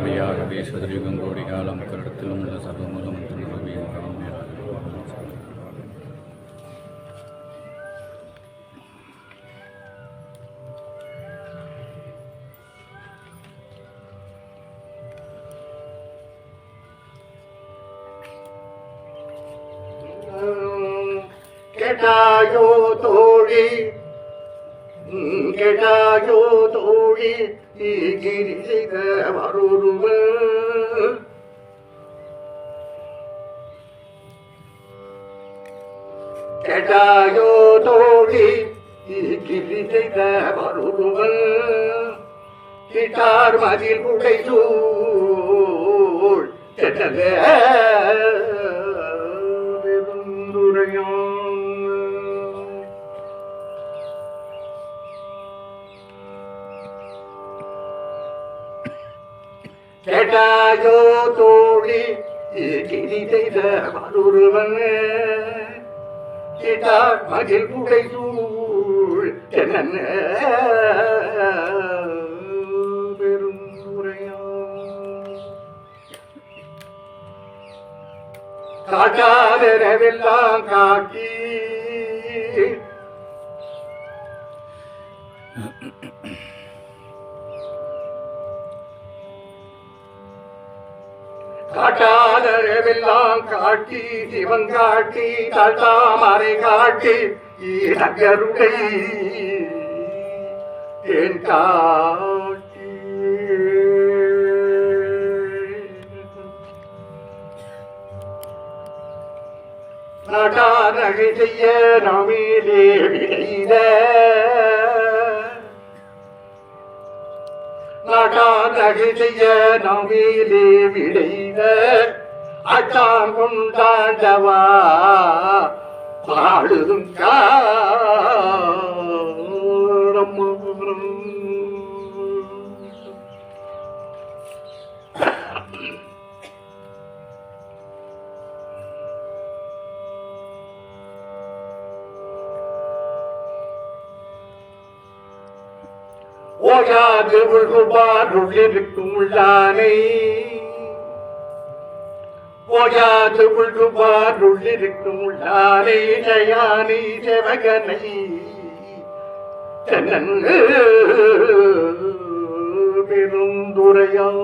மெய்யாகவே சதுரயுகம் கோடி காலம் கருடத்திலும் உள்ள சர்வமூலம் துணிரவியும் கேட்டாயோ தோழி கேட்டாயோ தோழி கிரி செய்த வரொருவன் கேட்டாயோ தோழி கிரி செய்த வரொருவன் கிட்டார் மதில் குடை சூழ் பெருந்துரையான் கேட்டாயோ தோழி கிரி செய்த வரொருவன் கேட்டார் மதில் குடை சூழ் பெருந்துரையான் காட்டாதெல்லாம் காட்டி காட்டாதெல்லாம் காட்டி சிவன் காட்டி தாமரை காட்டி நகருடை தேன் காட்டி நாட்டானகை செய்ய நமிலே விளைத நாட்டானகை செய்ய நமிலே விளைத அட்டான் கொண்டாண்டவா பாடுதும் ஓயாது உள்குபாருள்ளிருக்கும் உள்ளானை ஓயாது உள்குபாருள்ளிருக்கும் உள்ளானை ஜயானை செவகனை தன்னன்னு பெருந்துரையான்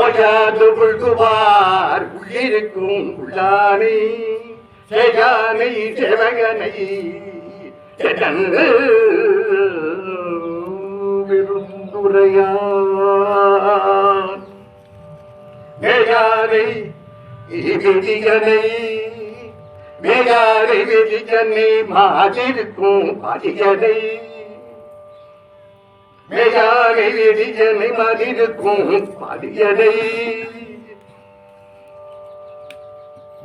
ஓயாது உள்குபார் உள்ளிருக்கும் உள்ளானை ஜயானை செவகனை பெருந்துரையான் மேயாரை வெதிகனை மேயாரை வெதிகனை மாதிருக்கும் பதிகனை மேயாரை வெதிகனை மாதிருக்கும் பதிகனை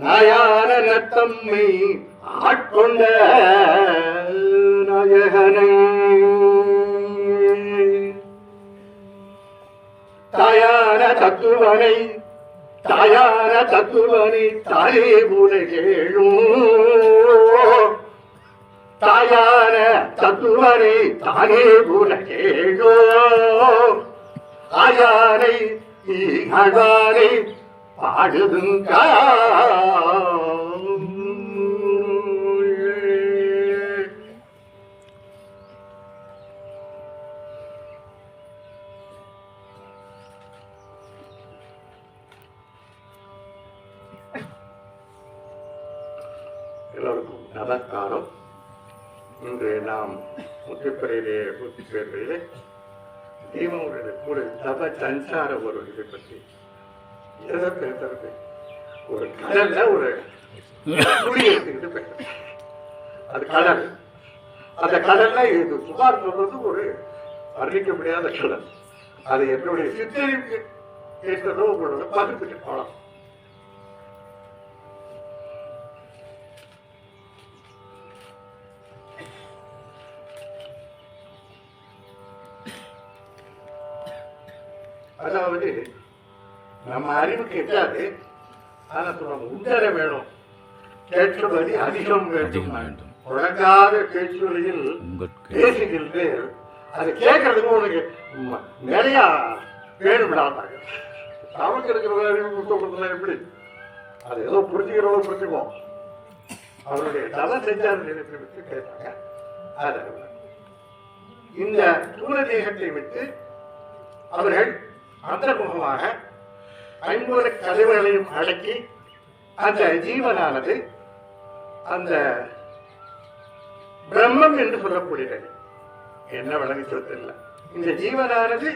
நாயான நத்தம்மை ஆட்கொண்ட நாயகனை தாயான தத்துவனை தாயே உலகேழும் தாயான தத்துவனை தானே உலகேழோ ஆயானை ஆழ்வாரை பாடுதுங்க எல்லோருக்கும் நமஸ்காரம். இன்று நாம் முத்துப்பறையிலே முத்துப்பேர்களிலே தெய்வங்களுடைய ஒரு தப சஞ்சார ஒரு இதை பற்றி எதற்கு பேசுறது, ஒரு கடல்ல ஒரு துணி எடுத்துக்கிட்டு பேசுறேன். அது கடல். அந்த கடல்ல இது சுமார் சொல்றது ஒரு வர்ணிக்க முடியாத கடல். அது என்னுடைய சித்தரிப்பு பேசுறதோ உங்களோட பகிர்ந்துட்டு போகலாம். அதாவது நம்ம அறிவுக்கு எட்டாது. ஆனா சொல்லுவாங்க உண்டர வேணும், கேட்பது அதிகம் வேண்டும். உலகாத பேச்சுவழியில் பேசுகின்றேன், அதை கேட்கறதுக்கு உனக்கு நிறைய வேணும்டாங்க. நமக்கு இருக்கிற அறிவு புத்தகத்துல எப்படி அது ஏதோ புரிஞ்சுக்கிறவங்க புரிஞ்சுக்குவோம். அவருடைய தவ செஞ்சார் கேட்டாங்க. இந்த தூர தேகத்தை விட்டு அவர்கள் அந்தர்முகமாக ஐம்பது கதவுகளையும் அடக்கி அந்த ஜீவனானது அந்த பிரம்மம் என்று சொல்லக்கூடியது என்ன விளங்கி சொல்ல, இந்த ஜீவனானது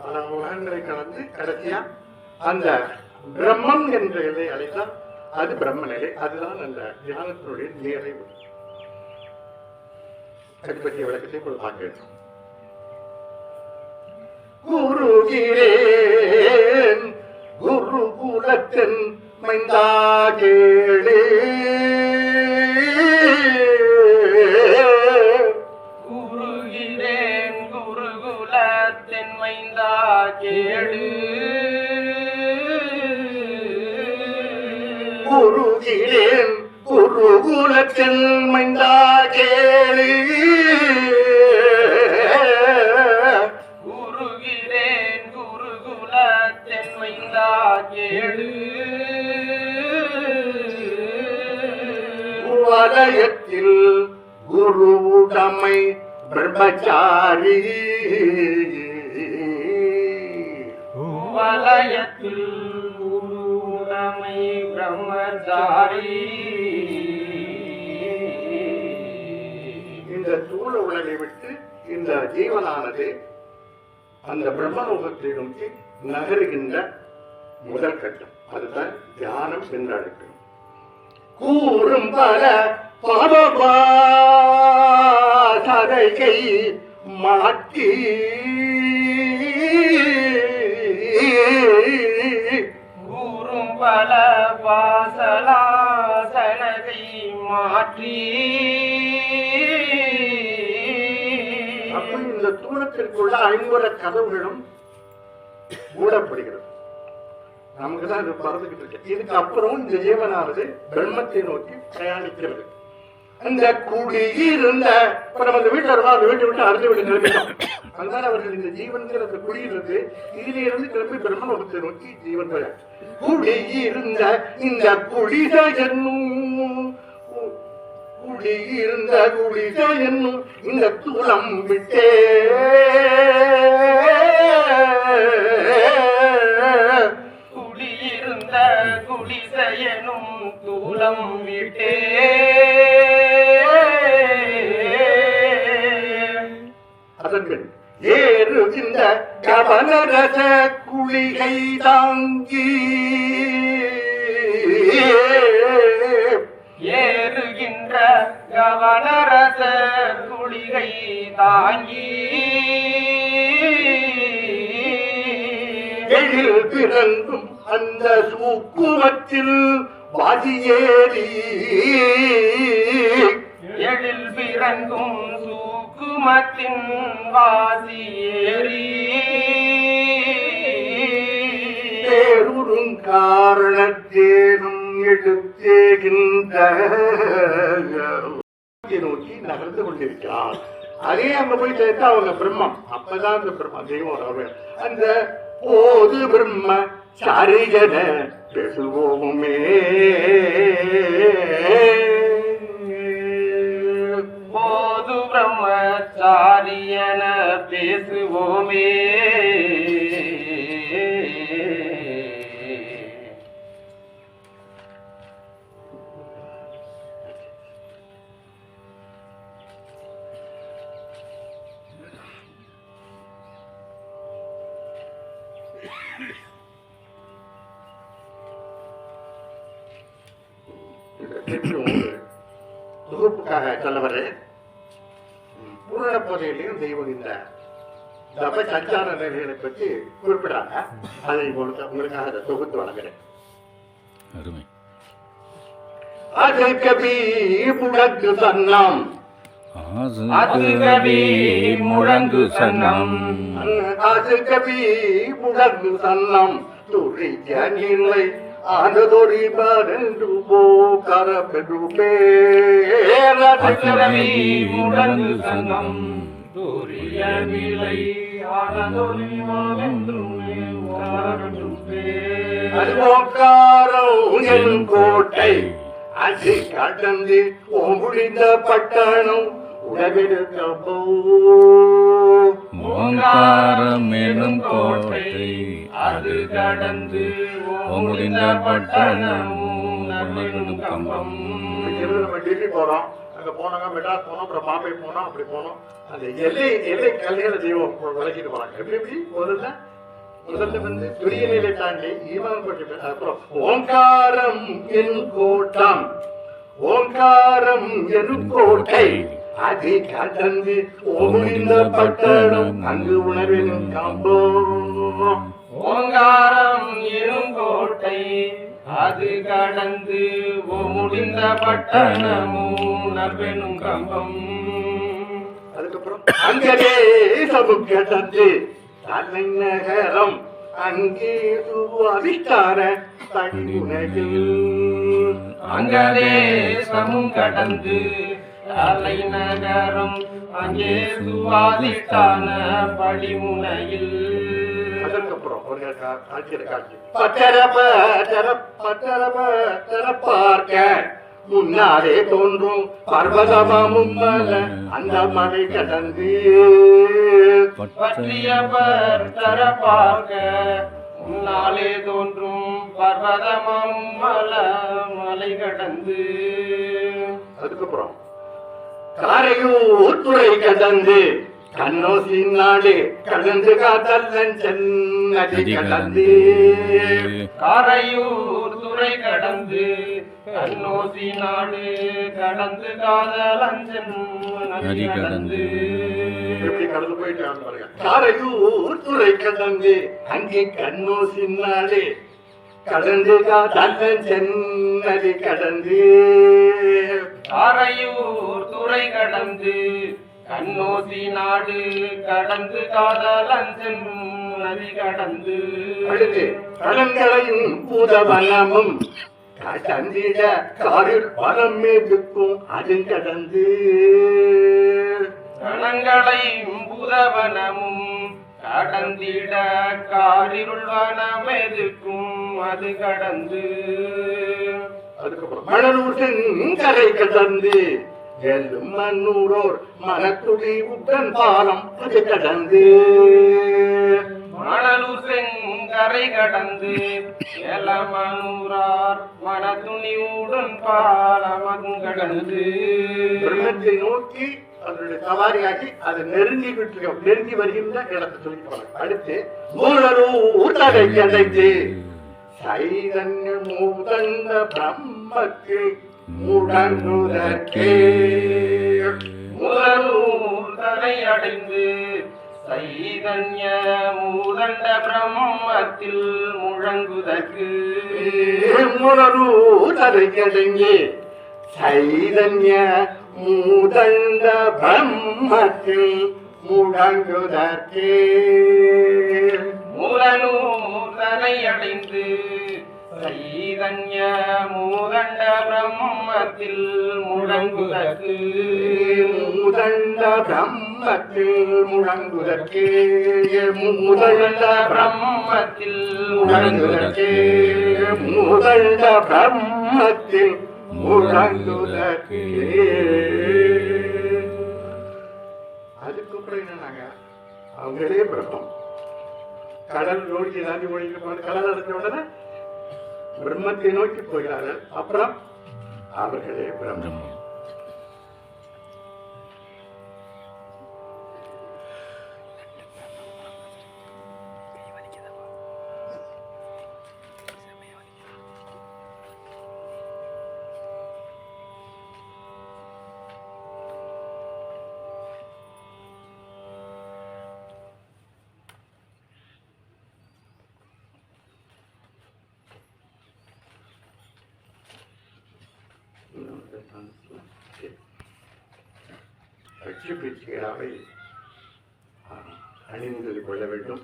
பல உலகங்களை கலந்து கடைசியா அந்த பிரம்மம் என்ற நிலை அழைத்தால் அது பிரம்ம நிலை. அதுதான் அந்த ஞானத்தினுடைய நிறைவு. அது பற்றிய விளக்கத்தை இப்போது பார்க்க வேண்டும். குருகிறேன் குருகுலத்தின் மைந்தா கேளே, குருகிறேன் குருகுலத்தின் மைந்தா கேளு, குருகிறேன் குருகுலத்தின் மைந்தா கேளு, குருகிறேன் குருகுலத்தின் மைந்தா கேளு, வலயத்தில் குருவுடைமை பிரம்மச்சாரி, வலயத்தில் குருவுடைமை பிரம்மச்சாரி. இந்த தூள உலகை விட்டு இந்த ஜீவனானது அந்த பிரம்மலோகத்தை நோக்கி நகருகின்ற முதல் கட்டம். அதுதான் தியானம் என்று அழைக்கிறோம். கூறும் பல பாபை மாட்டி கூறும் பல வாசலாசனகை மாற்றி. அப்படி இந்த தூணத்திற்குள்ள ஐம்பது கதவுகளும் மூடப்படுகிறது. நமக்கு தான் இது பறந்துகிட்டு இருக்கு. இதுக்கு அப்புறம் இந்த ஜீவனானது பிரம்மத்தை நோக்கி பிரயாணிக்கிறது. அந்த குடியிருந்த இப்ப நம்ம அந்த வீட்டுல இருக்கோம், அந்த வீட்டை விட்டு அடுத்த வீடு கிளம்பிட்டோம். அதனால அவர்கள் இந்த ஜீவன்கிற அந்த குடியிருந்து இதிலிருந்து கிளம்பி பிரம்மலோகத்தை நோக்கி ஜீவன் குடியிருந்த இந்த குடித என்னும் குடியிருந்த குடித என்னும் இந்த தூளம் விட்டே குடியிருந்த குடிசையனும் தூளம் விட்டே அதன்பின் ஏறுகின்ற கவனரச குளிகை தாங்கி ஏறுகின்ற கவனரச குளிகை தாங்கி எழில் பிறங்கும் அந்த சூக்குமத்தில் வாதியேறி எழில் பிறங்கும் சூக்குமத்தின் வாசியேறி பேருறும் காரணத்தேனும் எடுத்தேகின்ற நோக்கி நகர்ந்து கொண்டிருக்கிறார். அதே அங்க போய் சேர்த்தா அவங்க பிரம்மம். அப்பதான் அந்த பிரம்ம தெய்வம் அந்த போது பிரம்ம சாரிஜன பேசுவோமே போது பிரம்மச்சாரியன பேசுவோமே தொகுப்புக்காக சொல்லவரு பூரண போதையிலையும் தெய்வம் இந்த தப சஞ்சார நிலைகளை பற்றி குறிப்பிடாங்க. அதை உங்களுக்காக அதை தொகுத்து வழங்குறேன். அருமை. அது கபி முழங்கு சன்னம், அது கவி முழங்கு சன்னம், அது கபி முழங்கு சன்னம் துரிய நிலை ஆனதொரு பரந்து போக்கர பெரு அச்சரவி முடங்கு சங்கம் துரிய நிலை ஆனதொரு அதுவோக்காரம் கோட்டை அது கடந்து முடிந்த பட்டணம் உடவெடுக்கப்போ ஓங்காரம் எனும் கோட்டை அது கடந்து முடிந்த பட்டணமும் கம்பம். நம்ம டெல்லி போறோம், அங்க போனாங்க மெட்ராஸ் போனோம், அப்புறம் பாம்பே போனோம், அப்படி போனோம். அந்த எல்லை கல்யாண தெய்வம் விளக்கிட்டு போறாங்க. எப்படி முதல்ல வந்து துரிய நிலை தாண்டி ஈமான் கோட்டை, அப்புறம் ஓங்காரம் என் கோட்டம், ஓங்காரம் என் கோட்டை அது கடந்து முடிந்த பட்டணம் அங்கு உணர்வின் கம்பம். ஓங்காரம் எனும் கோட்டை அது கடந்து முடிந்த பட்டணமும் நற்பெனும் கம்பம். அதுக்கப்புறம் அங்கே சமூக கடந்து தலைநகரம் அங்கே சுவாதித்தார தனியுலகில் அங்கதே சமும் கடந்து தலைநகரம் அங்கே சுவாதித்தான படிமுனையில். அதற்கப்புறம் ஒரு காட்சி பார்க்க முன்னாலே தோன்றும் பர்வதமும் அந்த மலை கடந்து பற்றிய பர்தர பார்க்க முன்னாலே தோன்றும் பர்வதமும் மலை கடந்து. அதுக்கப்புறம் காரையூர் துறை கடந்து கண்ணோசின் நாடு கடந்து காத்தல்லன் சென்னதி கடந்து. காரையூர் துறை கடந்து கண்ணோசி நாடு கடந்து காதலஞ்சன் நதி கடந்து. எப்படி கடந்து போயிட்டு பாருங்க. காரையூர் துறை கடந்து அங்கே கண்ணோசின் நாடு கடந்து காத்தல்லன் சென்னதி கடந்து. காரையூர் துறை கடந்து கண்ணோசி நாடு கடந்து காதலஞ்சன் நதி கடந்து. அடுத்து கடற்கரையும் பூதவனமும் கடந்திட காரில் பலம் மேற்கும் அது கடந்து. கணங்களையும் புதவனமும் கடந்திட காரிருள் வனமெதுக்கும் அது கடந்து. அதுக்கப்புறம் மணலூர் கரை கடந்து எல்லும் மன்னூரோர் மனத்துளி உடன் பாலம் அது கடந்து. மணலூர் செங்கரை கடந்து எலமனூரார் மனத்துணிவுடன் பாலம் கடந்து. பிரம்மத்தை நோக்கி அதனுடைய சவாரியாகி அதை நெருங்கி வருகின்ற இடத்தை சொல்லி. அடுத்து மூலரூர் தடை அடைந்து சைதன்ய மூதந்த பிரம்மக்கு முடங்குதற்கே. மூலரூர் தடை அடைந்து சைதன்ய மூதண்ட பிரம்மத்தில் முழங்குதற்கு. மூலரூர் தடை அடைந்து சைதன்ய மூதண்ட பிரம்மத்தில் முடங்குதற்கே. மூலனூர் தடை அடைந்து சைதன்ய மூதண்ட பிரம்மத்தில் முழங்குதற்கு. மூதண்ட பிரம்மத்தில் முழங்குதற்கே. மூதண்ட பிரம்மத்தில் முழங்குதற்கே. மூதண்ட பிரம்மத்தில் முழங்குதற்கே. அதுக்கப்புறம் என்னன்னாங்க, அவங்களே பிரம்மம். கடல் நோக்கி தாண்டி ஓடிட்டு கடல் அடைஞ்ச உடனே பிரம்மத்தை நோக்கி போகிறார்கள். அப்புறம் அவர்களே பிரம்மம். அச்சு பிச்சையாவை அணிந்து கொள்ள வேண்டும்.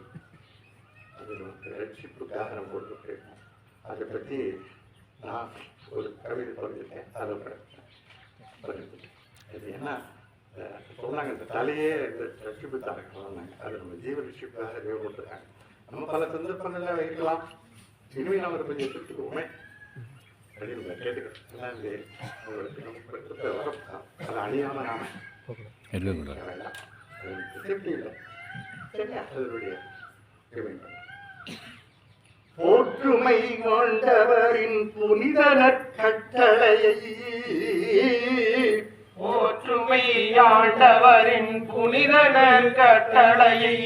அது நமக்கு ரட்சிப்புக்காக நம்ம கொடுத்துருக்கோம். அதை பற்றி நான் ஒரு கவிதை சொல்லியிருக்கேன். அதை சொல்லியிருக்கேன். அது என்ன சொன்னாங்க, இந்த தலையே இந்த ரட்சிப்பு தானே சொன்னாங்க. அது நம்ம ஜீவ ரட்சிப்புக்காக தேவை கொடுத்துருக்காங்க. நம்ம பல சந்தர்ப்பங்கள்ல இருக்கலாம். இனிமேல் நம்ம கொஞ்சம் எடுத்துக்குவோமே கேட்டுக்கிறோம். அதை அழியாம நாம இருக்கக்கூடாது. சேஃப்டி இல்லை. அதனுடைய போற்றுமை கொண்டவரின் புனித நற்கட்டளையை போற்றுமை ஆண்டவரின் புனித நற்கட்டளையை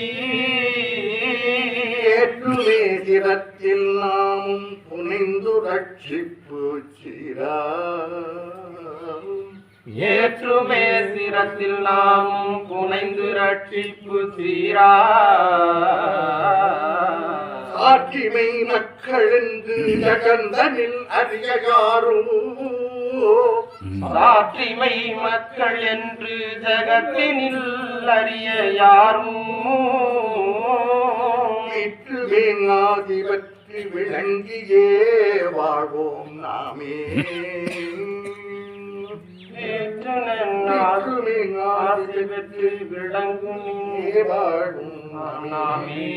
ஏற்றுமே சிரத்தில் நாமும் புனிந்து ரட்சிப்பு சீரா ஏற்றுமே சிரத்தில் நாமும் புனைந்து ரட்சிப்பு சீரா சாட்சிமை மக்கள் என்று ஜகந்தனில் அறிய யாரும் சாட்சிமை மக்கள் என்று ஜகத்தினில் அறிய யாரும் இற்றுமே ஆதி பற்றி விளங்கியே வாழ்வோம் நாமே. ஆசி பெற்று விளங்கும் வாழும் நாமே.